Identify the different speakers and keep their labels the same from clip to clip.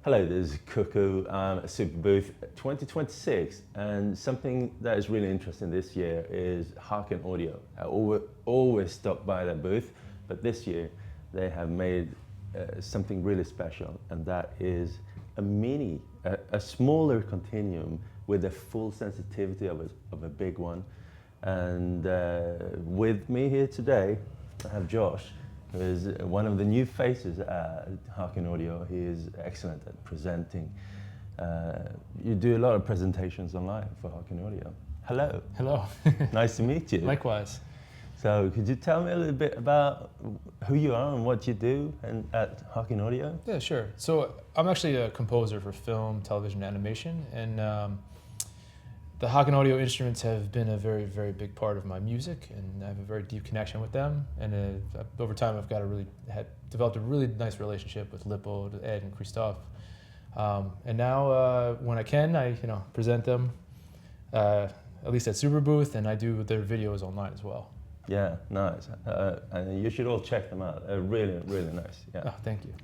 Speaker 1: Hello, this is Cuckoo at Superbooth 2026, and something that is really interesting this year is Haken Audio. I always stop by their booth, but this year they have made something really special, and that is a mini, a smaller Continuum with the full sensitivity of a big one. And with me here today, I have Josh, who is one of the new faces at Haken Audio. He is excellent at presenting. You do a lot of presentations online for Haken Audio. Hello.
Speaker 2: Hello.
Speaker 1: Nice to meet you.
Speaker 2: Likewise.
Speaker 1: So could you tell me a little bit about who you are and what you do at Haken Audio?
Speaker 2: Yeah, sure. So I'm actually a composer for film, television, animation, and the Haken Audio instruments have been a very, very big part of my music, and I have a very deep connection with them. And over time, I've developed a really nice relationship with Lippo, Ed, and Christophe. And now, when I can, I present them, at least at Superbooth, and I do their videos online as well.
Speaker 1: Yeah, nice. And you should all check them out. They're really, really nice. Yeah.
Speaker 2: Oh, thank you.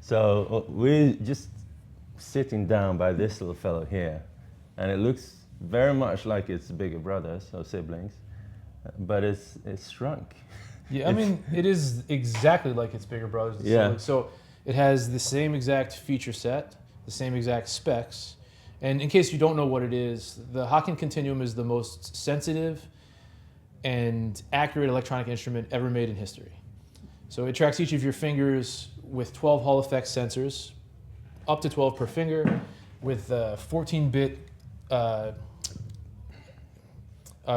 Speaker 1: So we're just sitting down by this little fellow here, and it looks very much like its bigger brothers or siblings, but it's shrunk.
Speaker 2: Yeah, I mean, it is exactly like its bigger brothers and siblings. So it has the same exact feature set, the same exact specs. And in case you don't know what it is, the Haken Continuum is the most sensitive and accurate electronic instrument ever made in history. So it tracks each of your fingers with 12 Hall effect sensors, up to 12 per finger, with 14-bit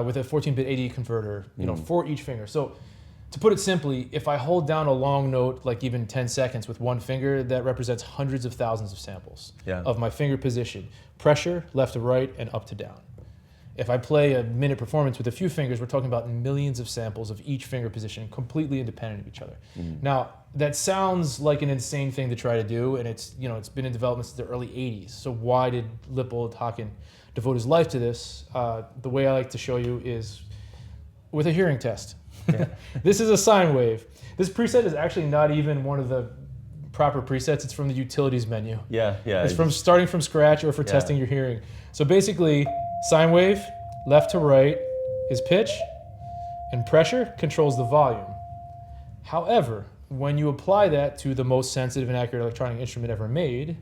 Speaker 2: with a 14-bit AD converter, for each finger. So to put it simply, if I hold down a long note, like even 10 seconds with one finger, that represents hundreds of thousands of samples of my finger position. Pressure, left to right, and up to down. If I play a minute performance with a few fingers, we're talking about millions of samples of each finger position, completely independent of each other. Now, that sounds like an insane thing to try to do, and it's been in development since the early 80s. So why did Lippo Haken devote his life to this? The way I like to show you is with a hearing test. Yeah. This is a sine wave. This preset is actually not even one of the proper presets. It's from the utilities menu.
Speaker 1: Yeah.
Speaker 2: It's from starting from scratch or for testing your hearing. So basically, sine wave, left to right, is pitch, and pressure controls the volume. However, when you apply that to the most sensitive and accurate electronic instrument ever made,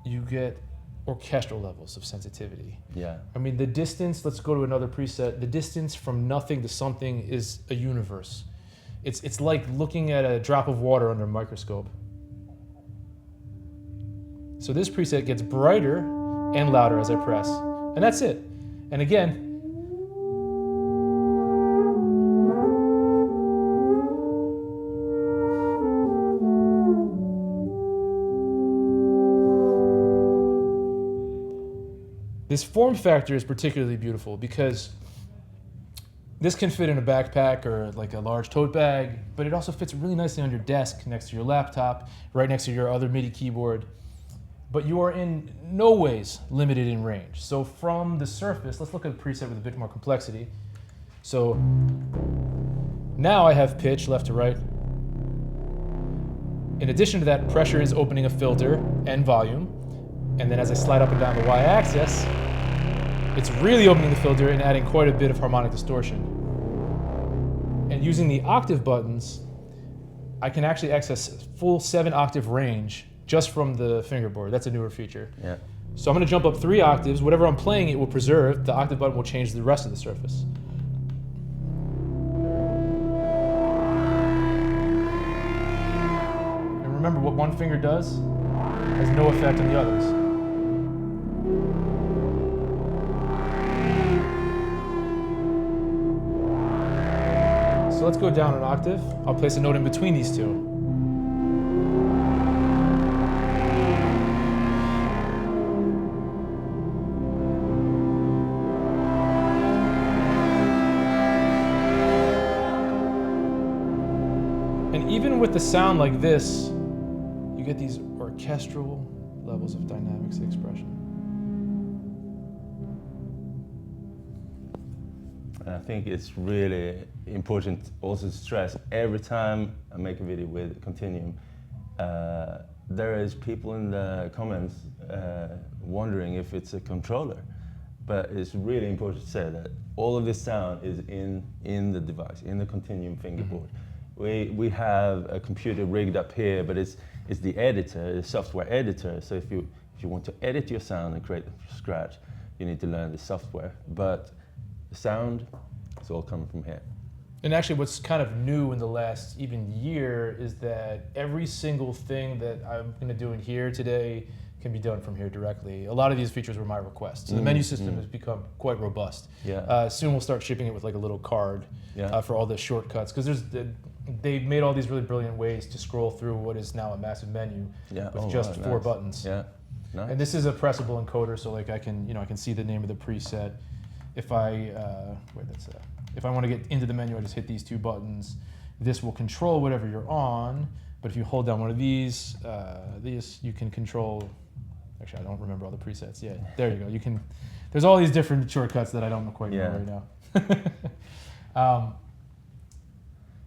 Speaker 2: you get orchestral levels of sensitivity.
Speaker 1: Yeah.
Speaker 2: I mean, the distance, let's go to another preset, the distance from nothing to something is a universe. It's like looking at a drop of water under a microscope. So this preset gets brighter and louder as I press, and that's it. And again, this form factor is particularly beautiful because this can fit in a backpack or like a large tote bag, but it also fits really nicely on your desk next to your laptop, right next to your other MIDI keyboard. But you are in no ways limited in range. So from the surface, let's look at a preset with a bit more complexity. So now I have pitch left to right. In addition to that, pressure is opening a filter and volume. And then as I slide up and down the y-axis, it's really opening the filter and adding quite a bit of harmonic distortion. And using the octave buttons, I can actually access full 7-octave range just from the fingerboard. That's a newer feature.
Speaker 1: Yeah.
Speaker 2: So I'm going to jump up 3 octaves. Whatever I'm playing, it will preserve. The octave button will change the rest of the surface. And remember, what one finger does has no effect on the others. So let's go down an octave. I'll place a note in between these two. even with the sound like this, you get these orchestral levels of dynamics and expression.
Speaker 1: I think it's really important also to stress every time I make a video with Continuum, there is people in the comments wondering if it's a controller. But it's really important to say that all of this sound is in the device, in the Continuum fingerboard. We have a computer rigged up here, but it's the editor, the software editor. So if you want to edit your sound and create it from scratch, you need to learn the software. But the sound is all coming from here.
Speaker 2: And actually what's kind of new in the last even year is that every single thing that I'm going to do in here today can be done from here directly. A lot of these features were my requests. So the menu system has become quite robust.
Speaker 1: Yeah.
Speaker 2: Soon we'll start shipping it with like a little card for all the shortcuts, because they've made all these really brilliant ways to scroll through what is now a massive menu with just 4 buttons.
Speaker 1: Yeah. Nice.
Speaker 2: And this is a pressable encoder, so like I can see the name of the preset. If I if I want to get into the menu, I just hit these 2 buttons. This will control whatever you're on, but if you hold down one of these you can control. Actually, I don't remember all the presets. Yeah, there you go. There's all these different shortcuts that I don't quite know right now.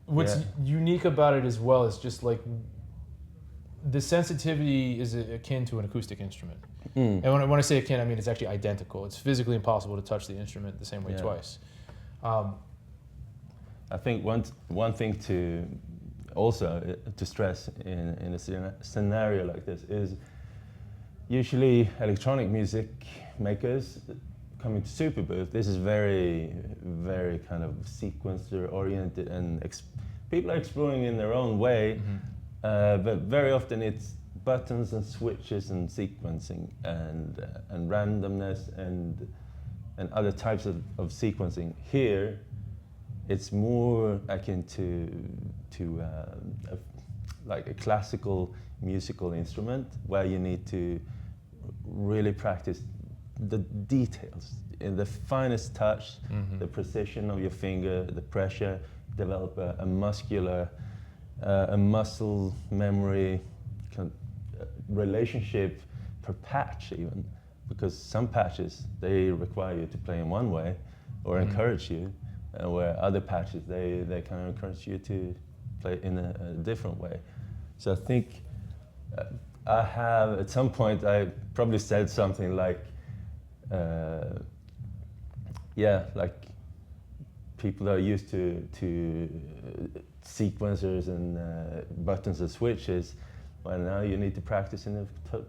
Speaker 2: What's unique about it as well is just like the sensitivity is akin to an acoustic instrument. And when I say akin, I mean it's actually identical. It's physically impossible to touch the instrument the same way twice.
Speaker 1: I think one thing to also to stress in a scenario like this is usually electronic music makers coming to Superbooth. This is very, very kind of sequencer oriented, and people are exploring in their own way, but very often it's buttons and switches and sequencing and randomness and other types of sequencing. Here, it's more akin to like a classical musical instrument where you need to really practice the details in the finest touch, the precision of your finger, the pressure, develop a muscle memory relationship per patch even, because some patches they require you to play in one way or encourage you, where other patches they kind of encourage you to play in a different way. So I think I have, at some point I probably said something like, like people are used to sequencers and buttons and switches. Well, now you need to practice in a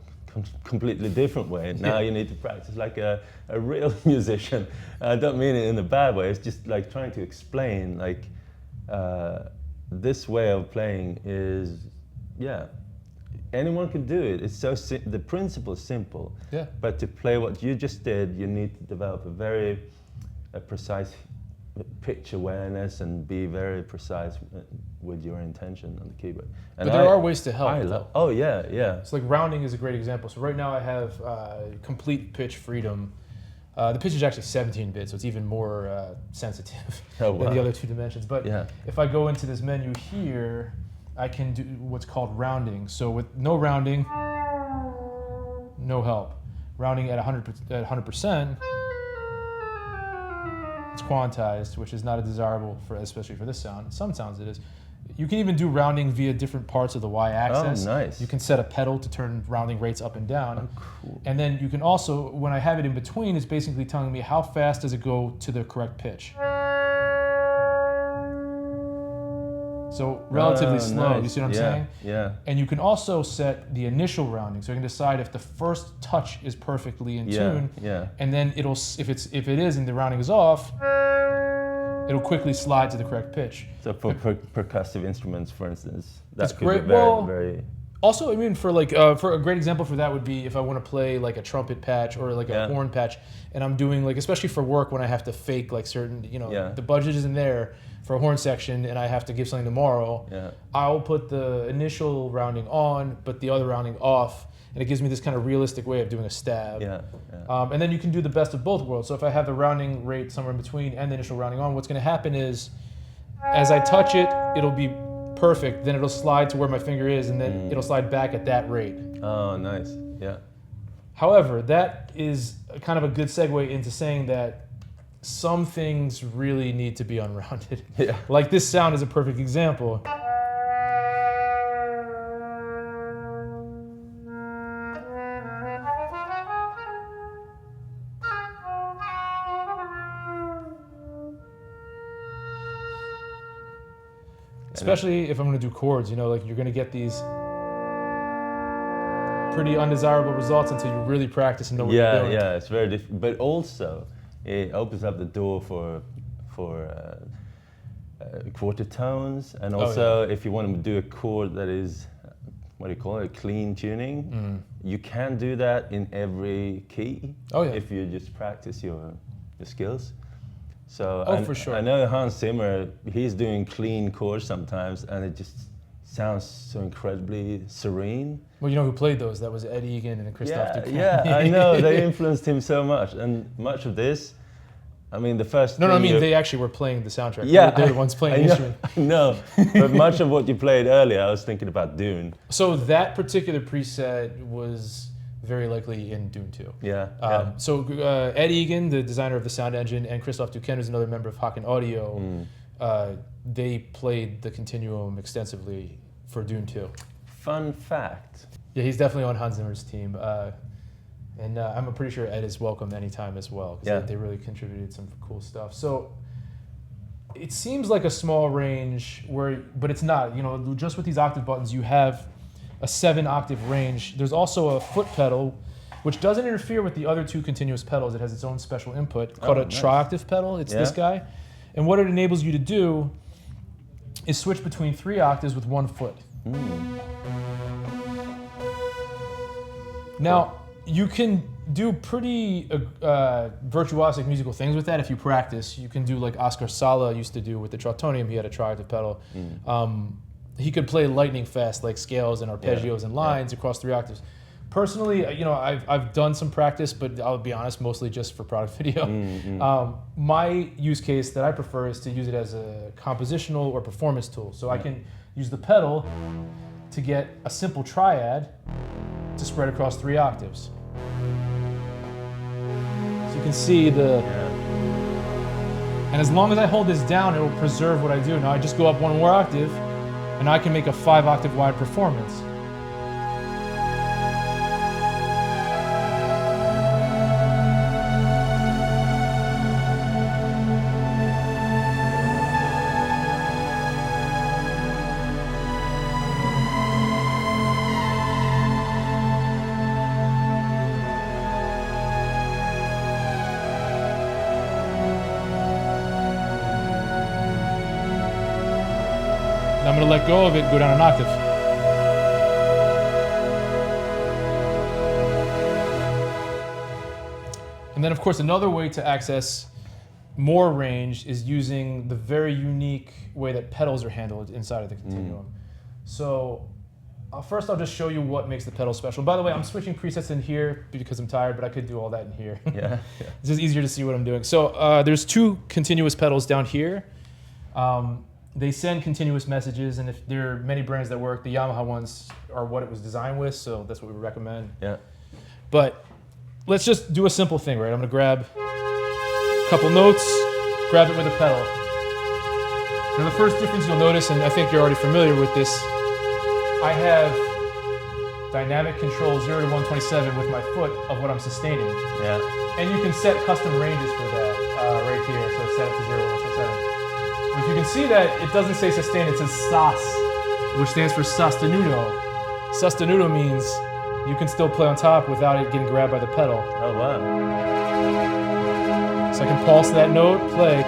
Speaker 1: completely different way. Now you need to practice like a real musician. I don't mean it in a bad way. It's just like trying to explain like this way of playing is, anyone can do it. It's so the principle is simple. Yeah. But to play what you just did, you need to develop a very precise pitch awareness and be very precise with your intention on the keyboard. And
Speaker 2: but there are ways to help.
Speaker 1: Oh yeah, yeah.
Speaker 2: It's like rounding is a great example. So right now I have complete pitch freedom. The pitch is actually 17-bit, so it's even more sensitive than the other 2 dimensions. But if I go into this menu here, I can do what's called rounding. So with no rounding, no help. Rounding at 100%, it's quantized, which is not a desirable especially for this sound. Some sounds it is. You can even do rounding via different parts of the y-axis.
Speaker 1: Oh, nice.
Speaker 2: You can set a pedal to turn rounding rates up and down.
Speaker 1: Oh, cool.
Speaker 2: And then you can also, when I have it in between, it's basically telling me how fast does it go to the correct pitch. So relatively slow,
Speaker 1: nice.
Speaker 2: You see what I'm saying?
Speaker 1: Yeah.
Speaker 2: And you can also set the initial rounding, so you can decide if the first touch is perfectly in tune, and then it'll, if it is and the rounding is off, it'll quickly slide to the correct pitch.
Speaker 1: So for percussive instruments, for instance, that could
Speaker 2: great.
Speaker 1: be very.
Speaker 2: Also, I mean, for a great example for that would be if I want to play like a trumpet patch or like a horn patch, and I'm doing like, especially for work when I have to fake like certain, the budget isn't there for a horn section and I have to give something tomorrow, I'll put the initial rounding on, but the other rounding off, and it gives me this kind of realistic way of doing a stab. And then you can do the best of both worlds. So if I have the rounding rate somewhere in between and the initial rounding on, what's going to happen is, as I touch it, it'll be perfect, then it'll slide to where my finger is, and then it'll slide back at that rate.
Speaker 1: Oh, nice. Yeah.
Speaker 2: However, that is kind of a good segue into saying that some things really need to be unrounded.
Speaker 1: Yeah.
Speaker 2: Like this sound is a perfect example. Especially if I'm going to do chords, you know, like you're going to get these pretty undesirable results until you really practice and know what you're doing.
Speaker 1: Yeah, it's very difficult. But also, it opens up the door for quarter tones, and also if you want to do a chord that is, what do you call it, clean tuning, you can do that in every key if you just practice your skills. So
Speaker 2: for sure.
Speaker 1: I know Hans Zimmer, he's doing clean chords sometimes, and it just sounds so incredibly serene.
Speaker 2: Well, you know who played those? That was Ed Egan and Christoph Duquesne.
Speaker 1: Yeah, I know. They influenced him so much. And much of this, I mean, the first
Speaker 2: No, I mean, they actually were playing the soundtrack.
Speaker 1: Yeah.
Speaker 2: They're the ones playing the instrument.
Speaker 1: No, but much of what you played earlier, I was thinking about Dune.
Speaker 2: So that particular preset was very likely in Dune 2.
Speaker 1: Yeah.
Speaker 2: So Ed Egan, the designer of the sound engine, and Christoph Duquesne, who's another member of Haken Audio, they played the Continuum extensively for Dune 2.
Speaker 1: Fun fact.
Speaker 2: Yeah, he's definitely on Hans Zimmer's team. And I'm pretty sure Ed is welcome anytime as well, because they really contributed some cool stuff. So it seems like a small range, but it's not. You know, just with these octave buttons, you have a 7-octave range. There's also a foot pedal, which doesn't interfere with the other 2 continuous pedals. It has its own special input called a tri-octave pedal. It's this guy. And what it enables you to do is switch between 3 octaves with 1 foot. Now, you can do pretty virtuosic musical things with that if you practice. You can do like Oscar Sala used to do with the Trautonium. He had a tri-octave pedal. He could play lightning fast, like scales and arpeggios and lines across 3 octaves. Personally, you know, I've done some practice, but I'll be honest, mostly just for product video. My use case that I prefer is to use it as a compositional or performance tool. So I can use the pedal to get a simple triad to spread across 3 octaves. So you can see and as long as I hold this down, it will preserve what I do. Now I just go up 1 more octave, and I can make a 5-octave wide performance. I'm going to let go of it and go down an octave. And then, of course, another way to access more range is using the very unique way that pedals are handled inside of the Continuum. So first I'll just show you what makes the pedal special. By the way, I'm switching presets in here because I'm tired, but I could do all that in here. It's just easier to see what I'm doing. So there's 2 continuous pedals down here. They send continuous messages, and if there are many brands that work, the Yamaha ones are what it was designed with, so that's what we recommend. But let's just do a simple thing, right? I'm gonna grab a couple notes, grab it with a pedal. Now the first difference you'll notice, and I think you're already familiar with this, I have dynamic control 0 to 127 with my foot of what I'm sustaining. And you can set custom ranges for that right here, so it's set it to 0 to 127. If you can see that, it doesn't say sustain, it says SAS, which stands for sostenuto. Sostenuto means you can still play on top without it getting grabbed by the pedal.
Speaker 1: Oh, wow.
Speaker 2: So I can pulse that note, play.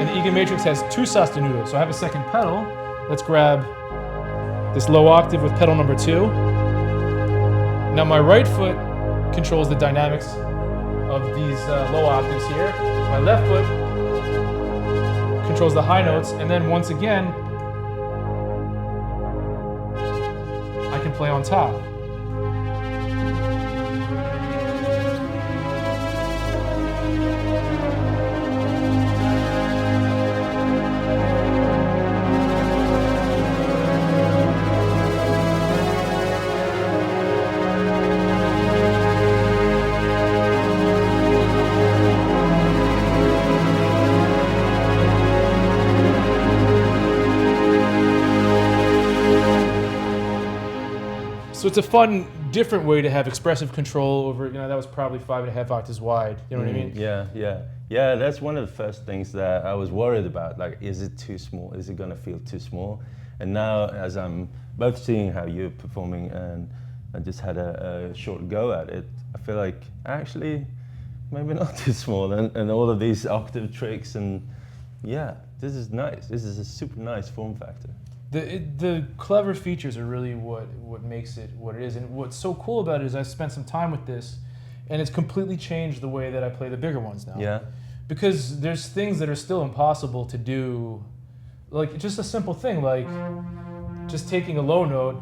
Speaker 2: And the Egan Matrix has 2 sostenutos, so I have a second pedal. Let's grab this low octave with pedal number 2. Now my right foot controls the dynamics of these low octaves here. My left foot controls the high notes, and then once again, I can play on top. it's a fun, different way to have expressive control over, that was probably 5.5 octaves wide. You know what I mean?
Speaker 1: Yeah, that's one of the first things that I was worried about. Like, is it too small? Is it gonna feel too small? And now, as I'm both seeing how you're performing and I just had a short go at it, I feel like actually maybe not too small, and all of these octave tricks, and yeah, this is nice. This is a super nice form factor.
Speaker 2: The clever features are really what makes it what it is, and what's so cool about it is I spent some time with this, and it's completely changed the way that I play the bigger ones now.
Speaker 1: Yeah.
Speaker 2: Because there's things that are still impossible to do, like just a simple thing like just taking a low note.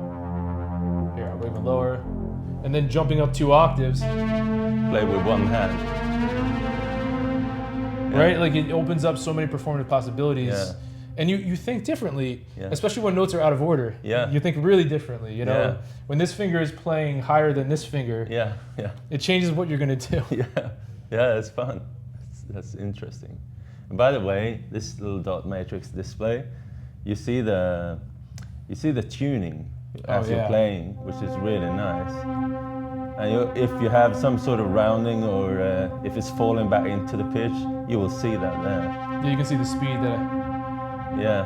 Speaker 2: Here, I'll go even lower, and then jumping up 2 octaves.
Speaker 1: Play with one hand. Yeah.
Speaker 2: Right? Like it opens up so many performative possibilities.
Speaker 1: Yeah.
Speaker 2: And you think differently,
Speaker 1: yeah.
Speaker 2: especially when notes are out of order.
Speaker 1: Yeah.
Speaker 2: You think really differently,
Speaker 1: Yeah.
Speaker 2: When this finger is playing higher than this finger,
Speaker 1: yeah.
Speaker 2: It changes what you're gonna do.
Speaker 1: Yeah, it's fun. That's interesting. And by the way, this little dot matrix display, you see the tuning as you're playing, which is really nice. And if you have some sort of rounding or if it's falling back into the pitch, you will see that there.
Speaker 2: Yeah, you can see the speed that.
Speaker 1: Yeah.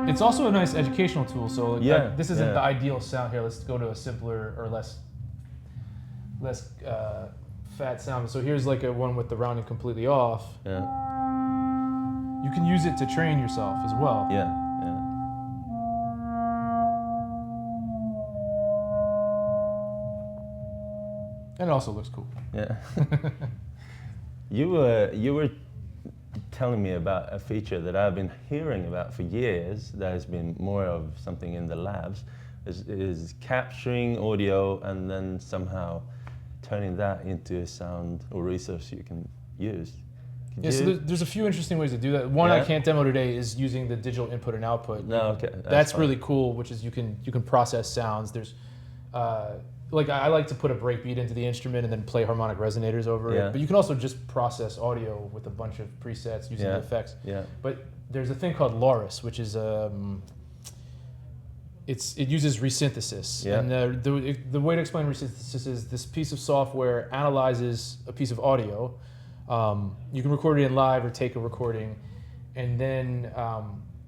Speaker 2: It's also a nice educational tool. So this isn't the
Speaker 1: yeah.
Speaker 2: ideal sound here. Let's go to a simpler or less fat sound. So here's like a one with the rounding completely off.
Speaker 1: Yeah.
Speaker 2: You can use it to train yourself as well.
Speaker 1: Yeah.
Speaker 2: And it also looks cool.
Speaker 1: Yeah. You were telling me about a feature that I've been hearing about for years that has been more of something in the labs, is capturing audio and then somehow turning that into a sound or resource you can use.
Speaker 2: So there's a few interesting ways to do that. One I can't demo today is using the digital input and output.
Speaker 1: No, okay.
Speaker 2: That's really cool, which is you can process sounds. There's like I like to put a breakbeat into the instrument and then play harmonic resonators over it. But you can also just process audio with a bunch of presets using the effects.
Speaker 1: Yeah.
Speaker 2: But there's a thing called Loris, which is it uses resynthesis.
Speaker 1: Yeah.
Speaker 2: And the way to explain resynthesis is this piece of software analyzes a piece of audio. You can record it in live or take a recording, and then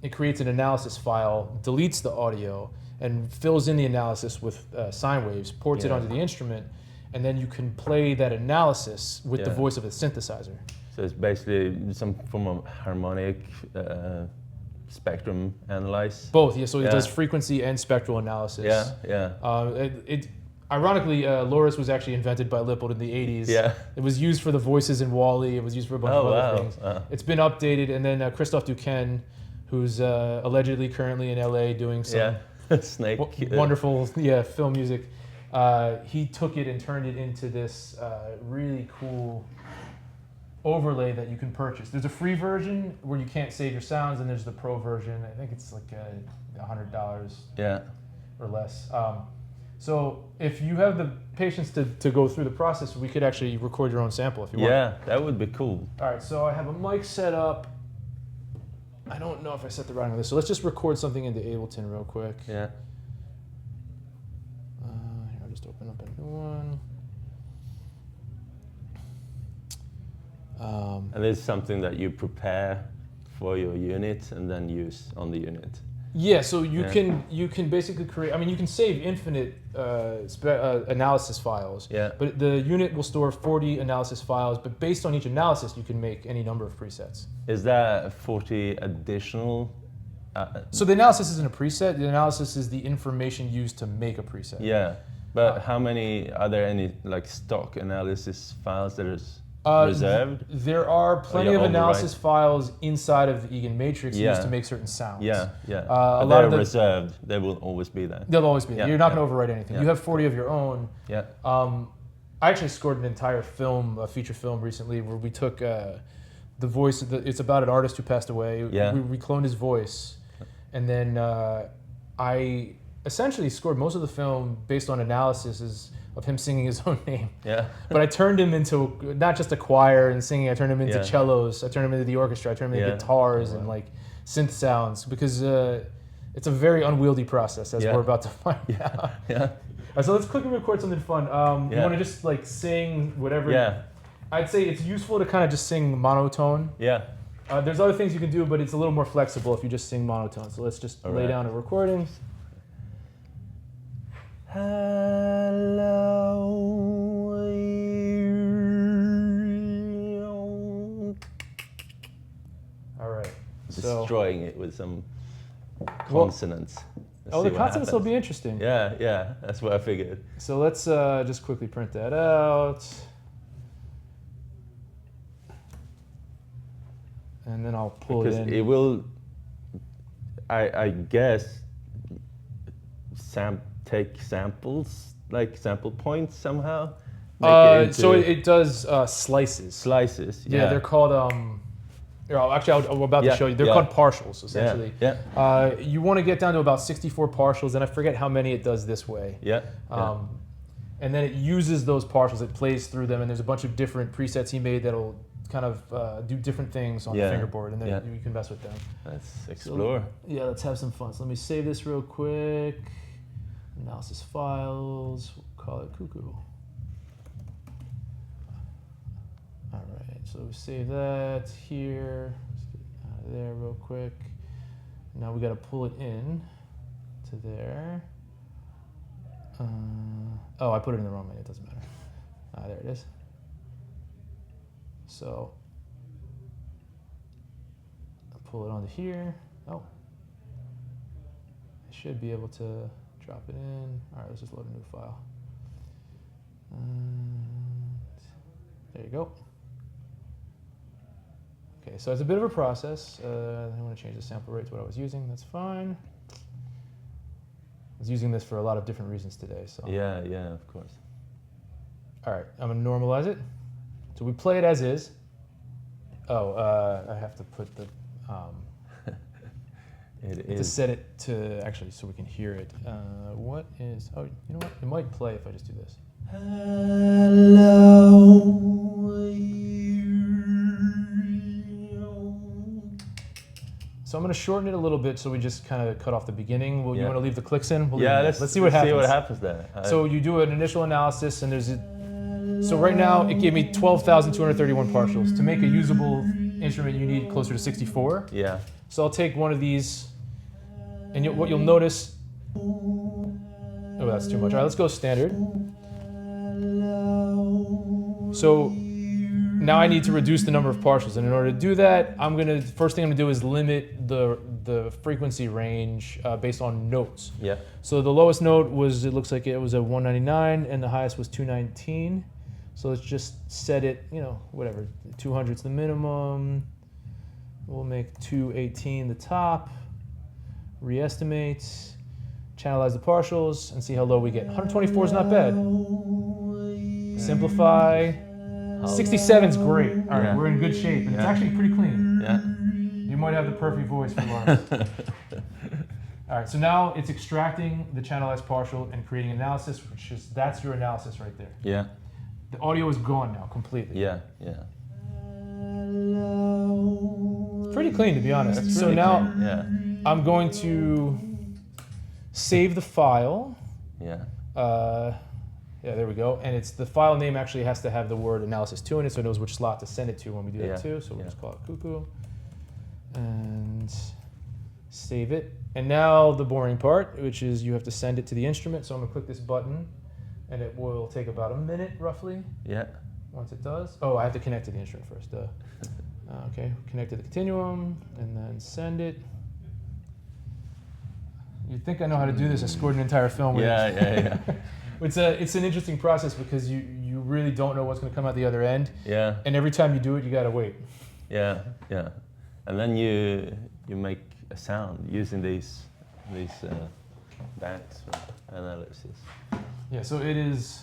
Speaker 2: it creates an analysis file, deletes the audio, and fills in the analysis with sine waves, ports it onto the instrument, and then you can play that analysis with the voice of a synthesizer.
Speaker 1: So it's basically some form of harmonic spectrum analyze?
Speaker 2: Both, yeah. So it does frequency and spectral analysis. Ironically, Loris was actually invented by Lippold in the 80s. Yeah. It was used for the voices in Wall-E. It was used for a bunch of other things. It's been updated, and then Christophe Duquesne, who's allegedly currently in LA doing some
Speaker 1: Snake.
Speaker 2: Wonderful film music. He took it and turned it into this really cool overlay that you can purchase. There's a free version where you can't save your sounds, and there's the pro version. I think it's like $100 or less. So if you have the patience to go through the process, we could actually record your own sample if you want.
Speaker 1: Yeah, that would be cool.
Speaker 2: All right, so I have a mic set up. I don't know if I set the routing on this, so let's just record something into Ableton real quick.
Speaker 1: Yeah.
Speaker 2: Here, I'll just open up a new one.
Speaker 1: And it's something that you prepare for your unit and then use on the unit.
Speaker 2: Yeah, so you can basically create. I mean, you can save infinite analysis files. Yeah. But the unit will store 40 analysis files. But based on each analysis, you can make any number of presets.
Speaker 1: Is that 40 additional?
Speaker 2: So the analysis isn't a preset. The analysis is the information used to make a preset.
Speaker 1: Yeah. But how many? Are there any like stock analysis files that is reserved?
Speaker 2: There are plenty of analysis files inside of the Egan matrix used to make certain sounds.
Speaker 1: Yeah. A lot of reserved. They will always be there.
Speaker 2: They'll always be there. You're not going to overwrite anything. You have 40 of your own.
Speaker 1: Yeah.
Speaker 2: I actually scored an entire film, a feature film recently, where we took the voice. It's about an artist who passed away. Yeah. We cloned his voice, and then I essentially scored most of the film based on analysis of him singing his own name. Yeah. But I turned him into not just a choir and singing, I turned him into cellos, I turned him into the orchestra, I turned him into guitars and like synth sounds, because it's a very unwieldy process, as we're about to find out.
Speaker 1: Yeah.
Speaker 2: So let's quickly record something fun. You want to just like sing whatever?
Speaker 1: Yeah.
Speaker 2: I'd say it's useful to kind of just sing monotone.
Speaker 1: Yeah.
Speaker 2: There's other things you can do, but it's a little more flexible if you just sing monotone. So let's just lay down a recording. All right.
Speaker 1: Destroying it with some consonants.
Speaker 2: The consonants will be interesting.
Speaker 1: Yeah, yeah, that's what I figured.
Speaker 2: So let's just quickly print that out. And then I'll pull it in.
Speaker 1: It will, I guess, take samples, like sample points somehow.
Speaker 2: So it does slices.
Speaker 1: Slices,
Speaker 2: yeah. They're called, actually I'm about to show you. They're called partials, essentially.
Speaker 1: Yeah.
Speaker 2: You want to get down to about 64 partials, and I forget how many it does this way.
Speaker 1: Yeah.
Speaker 2: And then it uses those partials, it plays through them, and there's a bunch of different presets he made that'll kind of do different things on the fingerboard, and then you can mess with them.
Speaker 1: Let's explore.
Speaker 2: So, let's have some fun. So let me save this real quick. Analysis files, we'll call it Cuckoo. All right, so we save that here. Let's get out of there real quick. Now we got to pull it in to there. Oh, I put it in the wrong minute, it doesn't matter. There it is. So I'll pull it onto here. Oh, I should be able to drop it in. All right, let's just load a new file. And there you go. Okay, so it's a bit of a process. I want to change the sample rate to what I was using. That's fine. I was using this for a lot of different reasons today. So
Speaker 1: yeah, of course.
Speaker 2: All right, I'm gonna normalize it. So we play it as is. Oh, I have to put the, to set it to, actually, so we can hear it. What is, oh, you know what? It might play if I just do this. So I'm going to shorten it a little bit so we just kind of cut off the beginning. You want to leave the clicks in?
Speaker 1: Let's
Speaker 2: see what happens.
Speaker 1: See what happens there.
Speaker 2: So you do an initial analysis, and so right now it gave me 12,231 partials. To make a usable instrument, you need closer to 64.
Speaker 1: Yeah.
Speaker 2: So I'll take one of these, and what you'll notice, oh, that's too much. All right, let's go standard. So now I need to reduce the number of partials, and in order to do that, first thing I'm gonna do is limit the frequency range based on notes.
Speaker 1: Yeah.
Speaker 2: So the lowest note was, it looks like it was a 199, and the highest was 219. So let's just set it, whatever, 200's the minimum. We'll make 218 the top. Re-estimate, channelize the partials, and see how low we get. 124 is not bad. Simplify. 67's great. All right, we're in good shape, and it's actually pretty clean.
Speaker 1: Yeah.
Speaker 2: You might have the perfect voice for Lawrence. All right, so now it's extracting the channelized partial and creating analysis, that's your analysis right there.
Speaker 1: Yeah.
Speaker 2: The audio is gone now completely.
Speaker 1: Yeah.
Speaker 2: It's pretty clean, to be honest.
Speaker 1: That's
Speaker 2: so
Speaker 1: really
Speaker 2: now
Speaker 1: clean.
Speaker 2: I'm going to save the file.
Speaker 1: Yeah.
Speaker 2: Yeah, there we go. And the file name actually has to have the word analysis 2 in it, so it knows which slot to send it to when we do that too. So we'll just call it Cuckoo and save it. And now the boring part, which is you have to send it to the instrument. So I'm gonna click this button, and it will take about a minute roughly.
Speaker 1: Yeah.
Speaker 2: Once it does, oh, I have to connect to the instrument first. Okay, connect to the Continuum, and then send it. You'd think I know how to do this. I scored an entire film with it.
Speaker 1: Yeah.
Speaker 2: It's an interesting process because you really don't know what's going to come out the other end.
Speaker 1: Yeah.
Speaker 2: And every time you do it, you got to wait.
Speaker 1: Yeah. And then you make a sound using these banks for analysis.
Speaker 2: Yeah. So it is.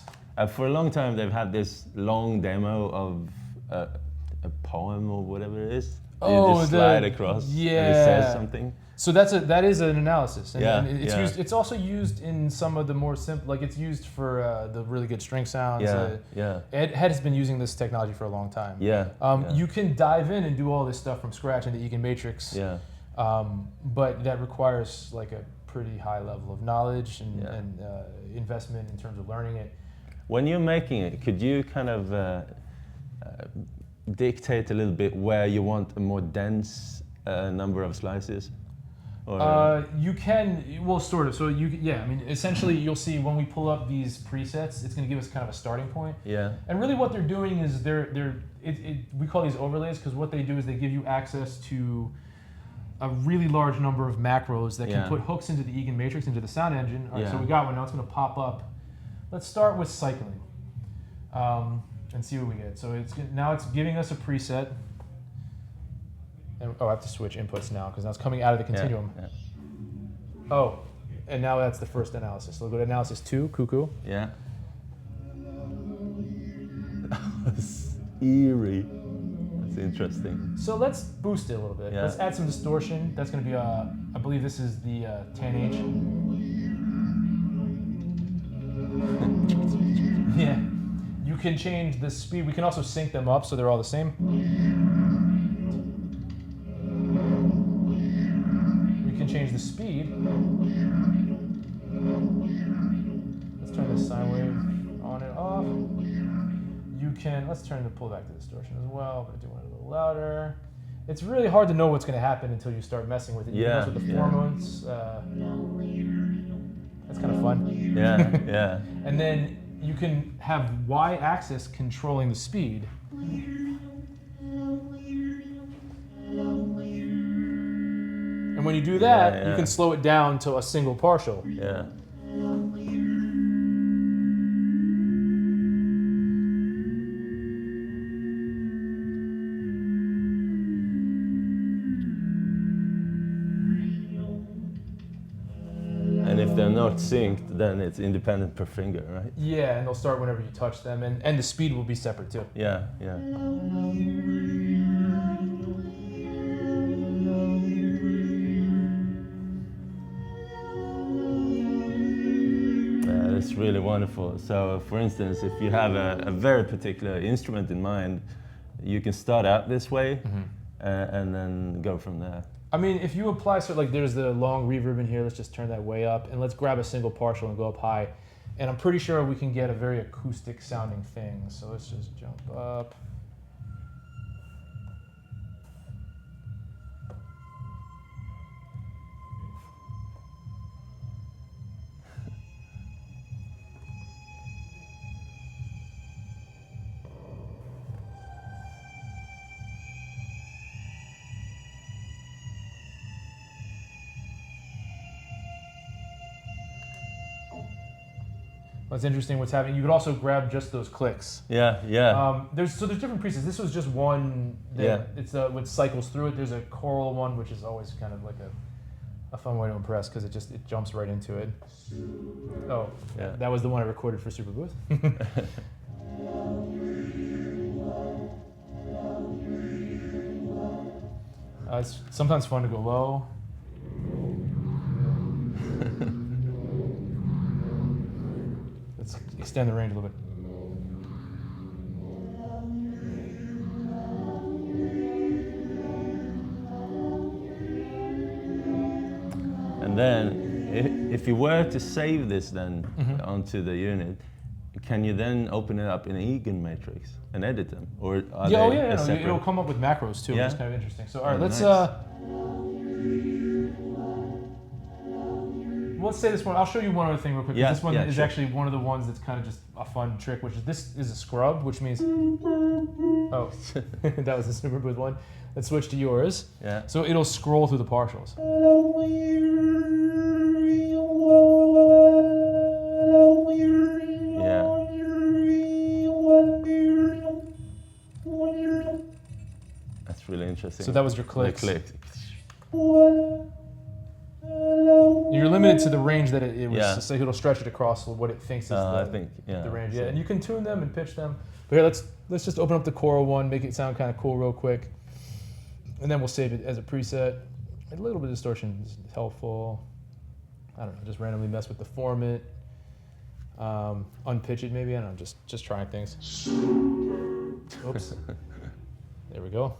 Speaker 1: For a long time, they've had this long demo of a poem or whatever it is.
Speaker 2: Oh,
Speaker 1: you just slide across.
Speaker 2: Yeah.
Speaker 1: And it says something.
Speaker 2: So that is an analysis, and it's
Speaker 1: yeah.
Speaker 2: used. It's also used in some of the more simple, like it's used for the really good string sounds. Ed has been using this technology for a long time.
Speaker 1: Yeah.
Speaker 2: You can dive in and do all this stuff from scratch into Haken Matrix.
Speaker 1: Yeah.
Speaker 2: But that requires like a pretty high level of knowledge and investment in terms of learning it.
Speaker 1: When you're making it, could you kind of dictate a little bit where you want a more dense number of slices? Or
Speaker 2: You can, well, sort of. So I mean, essentially, you'll see when we pull up these presets, it's going to give us kind of a starting point.
Speaker 1: Yeah.
Speaker 2: And really, what they're doing is we call these overlays because what they do is they give you access to a really large number of macros that can put hooks into the Egan matrix, into the sound engine. All right, so we got one. Now it's going to pop up. Let's start with cycling and see what we get. So now it's giving us a preset. And, I have to switch inputs now because now it's coming out of the continuum.
Speaker 1: Yeah.
Speaker 2: Oh, and now that's the first analysis. So we'll go to analysis 2, cuckoo.
Speaker 1: Yeah. It's eerie. That's interesting.
Speaker 2: So let's boost it a little bit.
Speaker 1: Yeah.
Speaker 2: Let's add some distortion. That's going to be, I believe this is the 10H. Yeah. You can change the speed. We can also sync them up so they're all the same. Change the speed. Let's turn the sine wave on and off. Let's turn the pullback to distortion as well. I'm going to do one a little louder. It's really hard to know what's going to happen until you start messing with it. You can mess with the formants. That's kind of fun.
Speaker 1: Yeah, yeah.
Speaker 2: And then you can have y-axis controlling the speed. And when you do that, you can slow it down to a single partial.
Speaker 1: Yeah. And if they're not synced, then it's independent per finger, right?
Speaker 2: Yeah, and they'll start whenever you touch them, and the speed will be separate too.
Speaker 1: Yeah, yeah. It's really wonderful. So, for instance, if you have a very particular instrument in mind, you can start out this way and then go from there.
Speaker 2: I mean, if you apply, so like there's the long reverb in here, let's just turn that way up, and let's grab a single partial and go up high. And I'm pretty sure we can get a very acoustic sounding thing. So let's just jump up. What's interesting, what's happening, you could also grab just those clicks.
Speaker 1: Yeah, yeah.
Speaker 2: There's different presets. This was just one that it's with cycles through it. There's a choral one, which is always kind of like a fun way to impress because it jumps right into it. Oh, yeah. That was the one I recorded for Superbooth. It's sometimes fun to go low. Let's extend the range a little bit.
Speaker 1: And then, if you were to save this then onto the unit, can you then open it up in an Egan matrix and edit them? Or are they separate?
Speaker 2: It'll come up with macros too, which is kind of interesting. So all right, let's let's say this one. I'll show you one other thing real quick. This one is actually one of the ones that's kind of just a fun trick, which is this is a scrub, which means oh, that was the Superbooth one. Let's switch to yours.
Speaker 1: Yeah.
Speaker 2: So it'll scroll through the partials.
Speaker 1: That's really interesting.
Speaker 2: So that was your clicks.
Speaker 1: The click.
Speaker 2: You're limited to the range that it was. So it'll stretch it across what it thinks is the range. Yeah, and you can tune them and pitch them. But here, let's just open up the choral one, make it sound kind of cool real quick, and then we'll save it as a preset. A little bit of distortion is helpful. I don't know, just randomly mess with the format. Unpitch it maybe. I don't know, just trying things. Oops. There we go.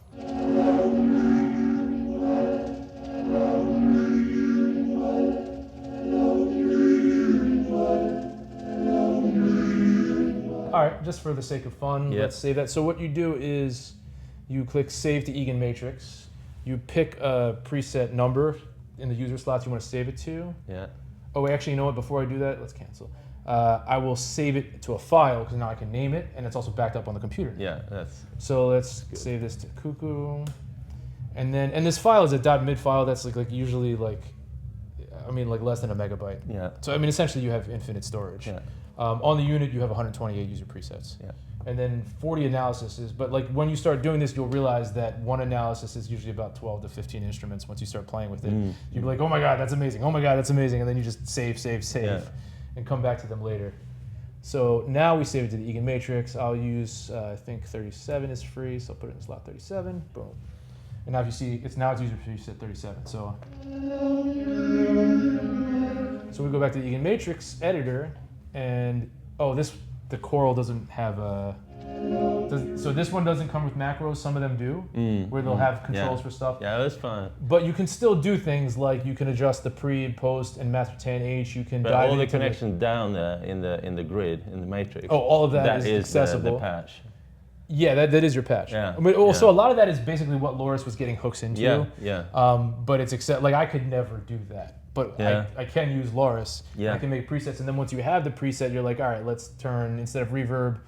Speaker 2: All right, just for the sake of fun, let's save that. So what you do is you click Save to Egan Matrix. You pick a preset number in the user slots you want to save it to.
Speaker 1: Yeah.
Speaker 2: Oh, wait, actually, you know what? Before I do that, let's cancel. I will save it to a file because now I can name it, and it's also backed up on the computer.
Speaker 1: Yeah, that's.
Speaker 3: So let's save this to Cuckoo, and this file is a .mid file that's like usually like less than a megabyte.
Speaker 1: Yeah.
Speaker 3: So I mean, essentially, you have infinite storage.
Speaker 1: Yeah.
Speaker 3: On the unit, you have 128 user presets.
Speaker 1: Yeah.
Speaker 3: And then 40 analyses. But like when you start doing this, you'll realize that one analysis is usually about 12 to 15 instruments once you start playing with it. You'll be like, oh my God, that's amazing. Oh my God, that's amazing. And then you just save, and come back to them later. So now we save it to the Egan Matrix. I'll use, I think 37 is free, so I'll put it in slot 37, boom. And now if you see, it's user preset 37. So we go back to the Egan Matrix editor, and the Choral doesn't have a, so this one doesn't come with macros. Some of them do, where they'll have controls for stuff.
Speaker 1: Yeah, that's fine.
Speaker 3: But you can still do things like you can adjust the pre and post and master 10H. You can dive
Speaker 1: all the
Speaker 3: into
Speaker 1: connections down there in the grid, in the matrix.
Speaker 3: Oh, all of that is accessible.
Speaker 1: The patch.
Speaker 3: Yeah, that is your patch.
Speaker 1: Yeah.
Speaker 3: I mean, so a lot of that is basically what Loris was getting hooks into.
Speaker 1: Yeah.
Speaker 3: But it's like I could never do that. But I can use Loris.
Speaker 1: Yeah.
Speaker 3: I can make presets, and then once you have the preset, you're like, all right, let's turn, instead of reverb,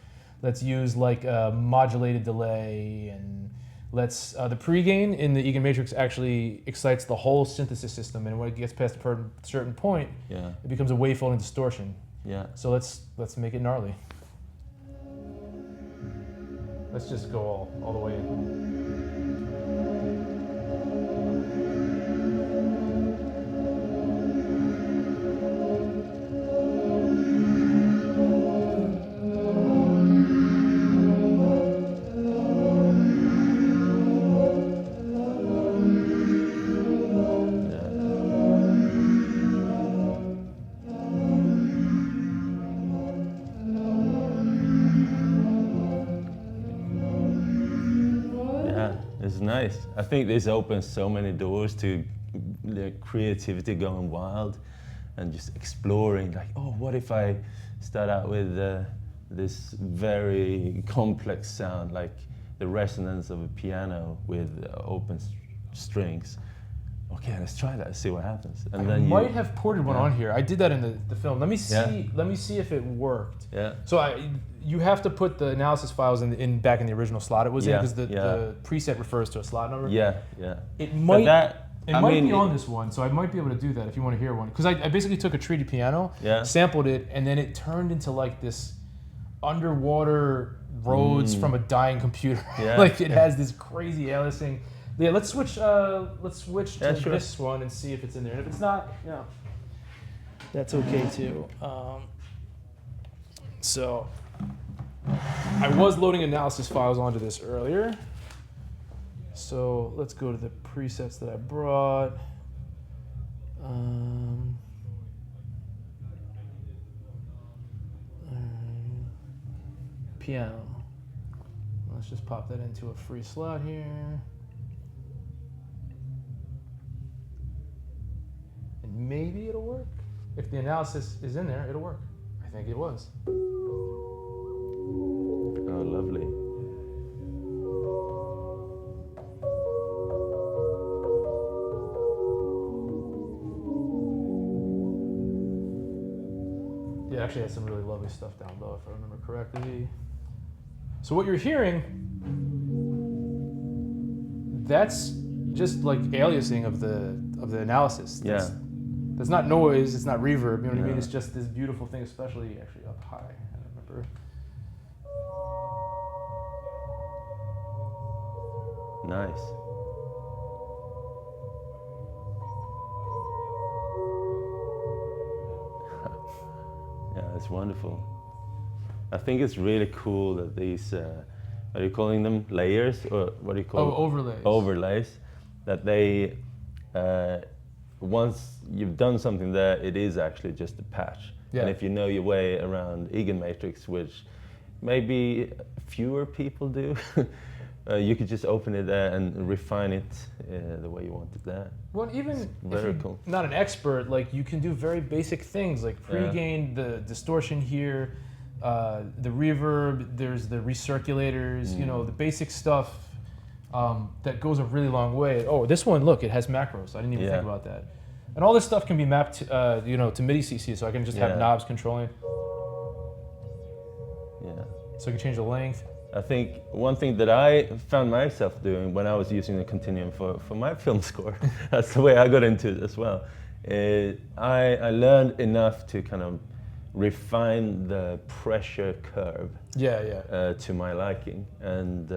Speaker 3: let's use like a modulated delay, and let's the pre-gain in the Egan Matrix actually excites the whole synthesis system, and when it gets past a certain point, it becomes a wavefolding distortion.
Speaker 1: Yeah.
Speaker 3: So let's make it gnarly. Let's just go all the way in.
Speaker 1: It's nice. I think this opens so many doors to creativity going wild and just exploring, like, oh, what if I start out with this very complex sound, like the resonance of a piano with open strings. Okay, let's try that, see what happens. And
Speaker 3: I
Speaker 1: then
Speaker 3: might have ported one on here. I did that in the film. Let me see. Let me see if it worked.
Speaker 1: Yeah.
Speaker 3: So you have to put the analysis files back in the original slot it was in, because the preset refers to a slot number.
Speaker 1: Yeah, yeah.
Speaker 3: It might. It might be on this one, so I might be able to do that if you want to hear one. Because I basically took a treated piano, sampled it, and then it turned into like this underwater Rhodes from a dying computer.
Speaker 1: Yeah.
Speaker 3: Like it has this crazy aliasing. Yeah, let's switch to
Speaker 1: sure.
Speaker 3: this one and see if it's in there. And if it's not, that's okay too. So I was loading analysis files onto this earlier. So let's go to the presets that I brought. Piano. Let's just pop that into a free slot here. And maybe it'll work. If the analysis is in there, it'll work. I think it was.
Speaker 1: Oh, lovely.
Speaker 3: Yeah, actually has some really lovely stuff down low, if I remember correctly. So what you're hearing, that's just like aliasing of the analysis. That's not noise, it's not reverb, you know what I mean? It's just this beautiful thing, especially actually up high, I remember.
Speaker 1: Nice. Yeah, that's wonderful. I think it's really cool that these, are you calling them layers, or what do you call them?
Speaker 3: Overlays.
Speaker 1: Overlays. That they, once you've done something there, it is actually just a patch.
Speaker 3: Yeah.
Speaker 1: And if you know your way around Egan Matrix, which maybe fewer people do, you could just open it there and refine it the way you want it there.
Speaker 3: Well, even if
Speaker 1: very
Speaker 3: you're
Speaker 1: cool.
Speaker 3: not an expert, like you can do very basic things, like pre-gain the distortion here,
Speaker 2: the reverb, there's the recirculators, you know, the basic stuff that goes a really long way. Oh, this one, look, it has macros. I didn't even think about that. And all this stuff can be mapped, you know, to MIDI CC, so I can just have knobs controlling.
Speaker 1: Yeah.
Speaker 2: So I can change the length.
Speaker 1: I think one thing that I found myself doing when I was using the Continuum for my film score, that's the way I got into it as well, I learned enough to kind of refine the pressure curve to my liking, and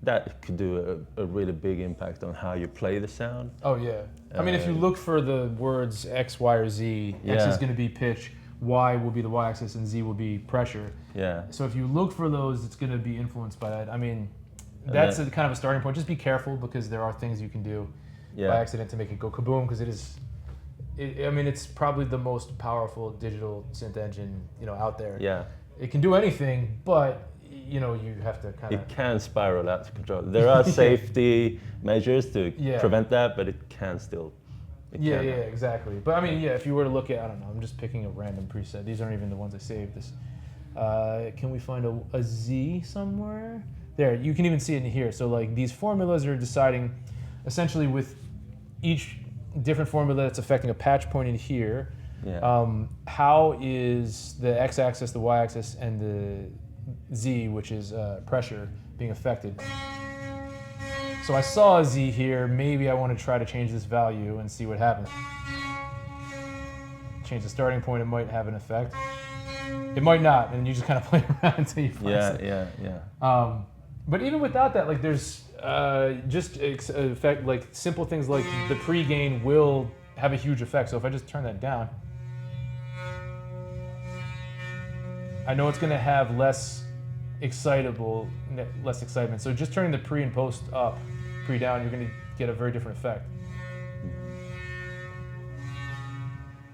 Speaker 1: that could do a really big impact on how you play the sound.
Speaker 2: Oh yeah. I mean, if you look for the words X, Y, or Z, X is going to be pitch, Y will be the Y-axis, and Z will be pressure.
Speaker 1: Yeah.
Speaker 2: So if you look for those, it's going to be influenced by that. I mean, that's a kind of a starting point. Just be careful, because there are things you can do by accident to make it go kaboom, because it is. I mean, it's probably the most powerful digital synth engine, you know, out there.
Speaker 1: Yeah.
Speaker 2: It can do anything, but you know, you have to kind of.
Speaker 1: It can spiral out of control. There are safety measures to prevent that, but it can still.
Speaker 2: Yeah, exactly. But I mean, if you were to look at, I don't know, I'm just picking a random preset. These aren't even the ones I saved. This. Can we find a Z somewhere? There, you can even see it in here. So like these formulas are deciding, essentially with each different formula that's affecting a patch point in here, how is the x-axis, the y-axis, and the z, which is pressure, being affected. So I saw a z here, maybe I want to try to change this value and see what happens. Change the starting point, it might have an effect. It might not, and you just kind of play around until you find something. But even without that, like there's just effect, like simple things like the pre-gain will have a huge effect. So if I just turn that down, I know it's going to have less excitement. So just turning the pre and post up, pre down, you're going to get a very different effect.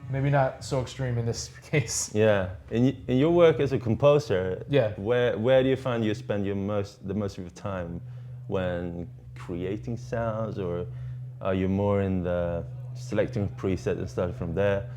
Speaker 2: Maybe not so extreme in this case.
Speaker 1: Yeah. In your work as a composer,
Speaker 2: yeah,
Speaker 1: where do you find you spend the most of your time when creating sounds, or are you more in the selecting preset and starting from there?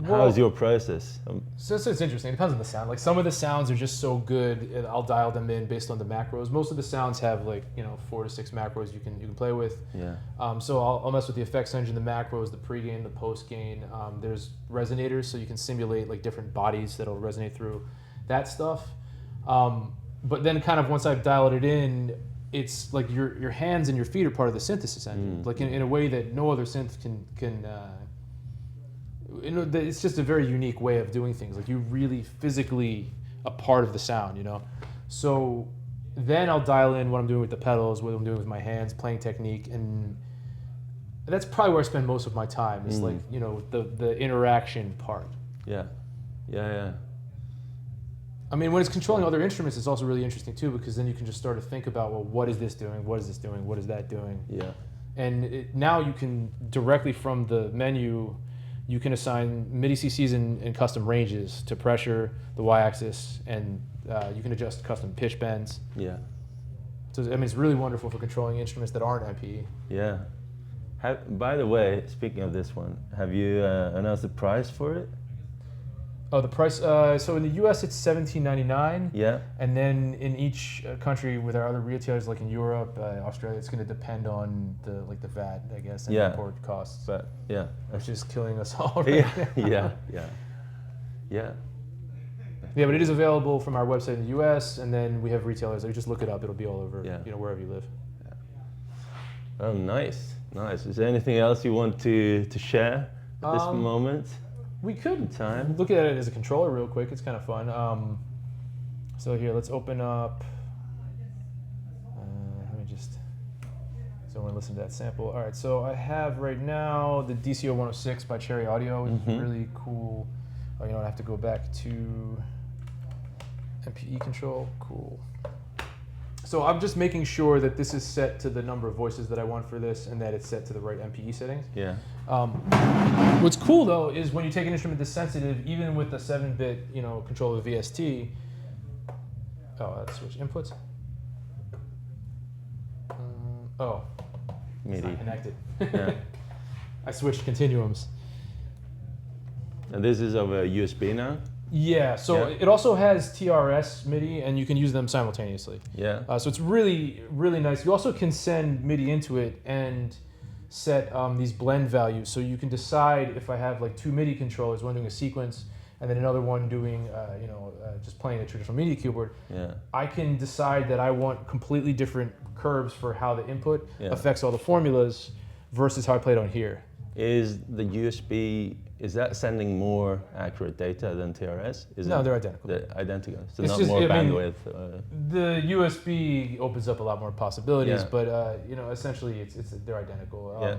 Speaker 1: How's your process?
Speaker 2: So it's interesting. It depends on the sound. Like some of the sounds are just so good, and I'll dial them in based on the macros. Most of the sounds have like 4 to 6 macros you can play with.
Speaker 1: Yeah.
Speaker 2: So I'll mess with the effects engine, the macros, the pre-gain, the post-gain. There's resonators, so you can simulate like different bodies that'll resonate through that stuff. But then kind of once I've dialed it in, it's like your hands and your feet are part of the synthesis engine, like in a way that no other synth can. It's just a very unique way of doing things. Like you really physically a part of the sound, So then I'll dial in what I'm doing with the pedals, what I'm doing with my hands, playing technique, and that's probably where I spend most of my time. Is like the interaction part.
Speaker 1: Yeah.
Speaker 2: I mean, when it's controlling other instruments, it's also really interesting too, because then you can just start to think about, well, what is this doing? What is this doing? What is that doing?
Speaker 1: Yeah.
Speaker 2: And now you can directly from the menu. You can assign MIDI CCs and custom ranges to pressure, the y-axis, and you can adjust custom pitch bends.
Speaker 1: Yeah.
Speaker 2: So I mean, it's really wonderful for controlling instruments that aren't MPE.
Speaker 1: Yeah. By the way, speaking of this one, have you announced the price for it?
Speaker 2: Oh, the price. So in the U.S. it's $17.99.
Speaker 1: Yeah.
Speaker 2: And then in each country with our other retailers, like in Europe, Australia, it's going to depend on the VAT, I guess, and import costs.
Speaker 1: But yeah,
Speaker 2: which is killing us all right now.
Speaker 1: Yeah.
Speaker 2: But it is available from our website in the U.S. and then we have retailers. You just look it up; it'll be all over. Wherever you live.
Speaker 1: Yeah. Oh, nice. Is there anything else you want to share at this moment?
Speaker 2: We could look at it as a controller real quick. It's kind of fun. So here, let's open up. Let me just. So I want to listen to that sample. All right. So I have right now the DCO 106 by Cherry Audio, which is really cool. Oh, I have to go back to MPE control. Cool. So I'm just making sure that this is set to the number of voices that I want for this, and that it's set to the right MPE settings.
Speaker 1: Yeah.
Speaker 2: What's cool though is when you take an instrument this sensitive, even with the 7-bit, control of VST. Oh, let's switch inputs.
Speaker 1: MIDI.
Speaker 2: It's not connected.
Speaker 1: Yeah.
Speaker 2: I switched continuums.
Speaker 1: And this is over USB now?
Speaker 3: Yeah, so it also has TRS MIDI, and you can use them simultaneously.
Speaker 1: Yeah.
Speaker 3: So it's really, really nice. You also can send MIDI into it and set these blend values. So you can decide if I have like 2 MIDI controllers, one doing a sequence, and then another one doing, just playing a traditional MIDI keyboard.
Speaker 1: Yeah.
Speaker 3: I can decide that I want completely different curves for how the input
Speaker 1: Yeah.
Speaker 3: affects all the formulas versus how I play it on here.
Speaker 1: Is the USB, is that sending more accurate data than TRS?
Speaker 3: No, they're identical.
Speaker 1: They're identical. So
Speaker 3: It's
Speaker 1: not
Speaker 3: just-
Speaker 1: more
Speaker 3: I mean,
Speaker 1: bandwidth.
Speaker 3: The USB opens up a lot more possibilities,
Speaker 1: Yeah.
Speaker 3: but essentially they're identical.
Speaker 1: Yeah.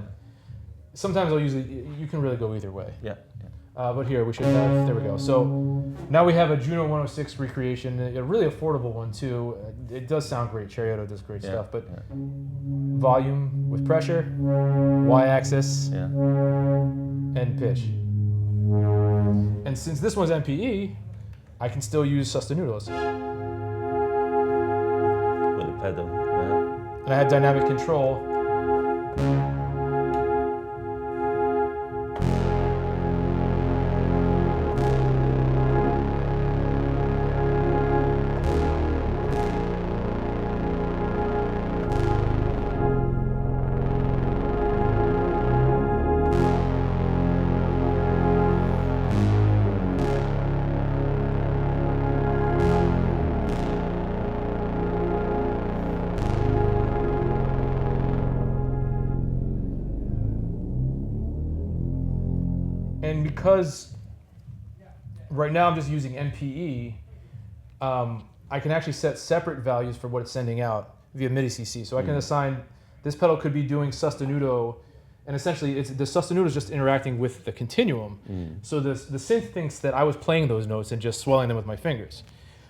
Speaker 3: Sometimes I'll use it. You can really go either way.
Speaker 1: Yeah.
Speaker 3: But here we should have. There we go. So now we have a Juno 106 recreation, a really affordable one too. It does sound great. Cherry does great
Speaker 1: Yeah.
Speaker 3: stuff, but volume with pressure, Y-axis,
Speaker 1: Yeah.
Speaker 3: and pitch. And since this one's MPE, I can still use sostenutos.
Speaker 1: With the pedal. Yeah.
Speaker 3: And I have dynamic control. And because right now I'm just using MPE, I can actually set separate values for what it's sending out via MIDI CC. So I can assign, this pedal could be doing sostenuto, and essentially the sostenuto is just interacting with the continuum. So the synth thinks that I was playing those notes and just swelling them with my fingers.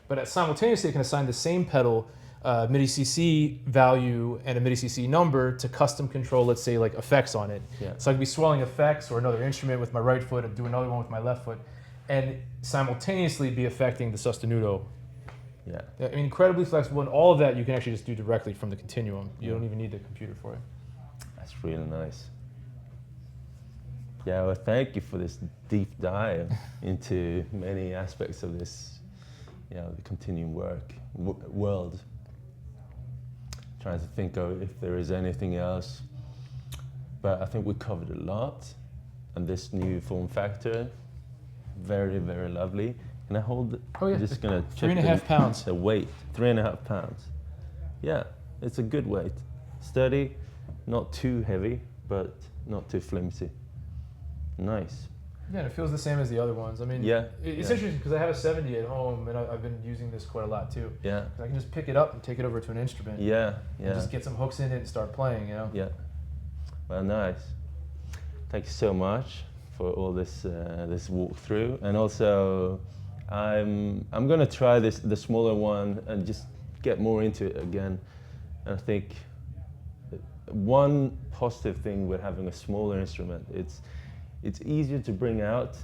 Speaker 3: But simultaneously I can assign the same pedal MIDI CC value and a MIDI CC number to custom control, let's say, like effects on it.
Speaker 1: Yeah.
Speaker 3: So I could be swelling effects or another instrument with my right foot and do another one with my left foot, and simultaneously be affecting the sostenuto.
Speaker 1: Yeah.
Speaker 3: I mean, incredibly flexible, and all of that you can actually just do directly from the Continuum. You don't even need the computer for it.
Speaker 1: That's really nice. Yeah, well, thank you for this deep dive into many aspects of this, the Continuum world. Trying to think of if there is anything else, but I think we covered a lot. And this new form factor, very, very lovely. Can I hold it?
Speaker 3: Oh yeah,
Speaker 1: I'm just gonna check
Speaker 3: 3.5 pounds.
Speaker 1: the weight, 3.5 pounds. Yeah, it's a good weight. Sturdy, not too heavy, but not too flimsy. Nice.
Speaker 3: Yeah, and it feels the same as the other ones. I mean,
Speaker 1: Yeah,
Speaker 3: it's
Speaker 1: yeah.
Speaker 3: interesting because I have a 70 at home, and I've been using this quite a lot too.
Speaker 1: Yeah,
Speaker 3: I can just pick it up and take it over to an instrument.
Speaker 1: yeah,
Speaker 3: And
Speaker 1: yeah,
Speaker 3: just get some hooks in it and start playing.
Speaker 1: yeah. Well, nice. Thank you so much for all this this walkthrough, and also I'm gonna try the smaller one and just get more into it again. And I think one positive thing with having a smaller instrument, it's easier to bring out,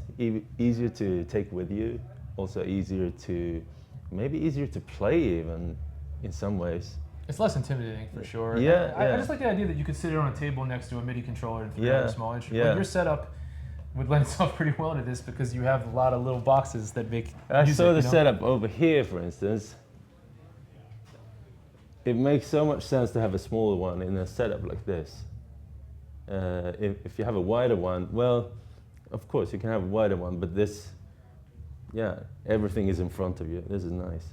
Speaker 1: easier to take with you, also maybe easier to play even in some ways.
Speaker 3: It's less intimidating for sure.
Speaker 1: Yeah,
Speaker 3: I
Speaker 1: yeah.
Speaker 3: just like the idea that you could sit it on a table next to a MIDI controller and
Speaker 1: Yeah,
Speaker 3: a small instrument.
Speaker 1: yeah.
Speaker 3: Like your setup would lend itself pretty well to this because you have a lot of little boxes that make
Speaker 1: I
Speaker 3: music,
Speaker 1: saw the setup over here, for instance. It makes so much sense to have a smaller one in a setup like this. If you have a wider one, well, of course you can have a wider one, but this, everything is in front of you. This is nice.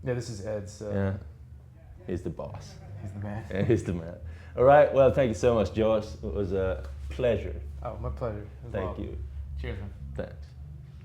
Speaker 3: Yeah, this is Ed's.
Speaker 1: Yeah, he's the boss.
Speaker 3: He's the man.
Speaker 1: Yeah, he's the man. All right, well, thank you so much, George. It was a pleasure.
Speaker 3: Oh, my pleasure.
Speaker 1: Thank you.
Speaker 3: Cheers, man.
Speaker 1: Thanks.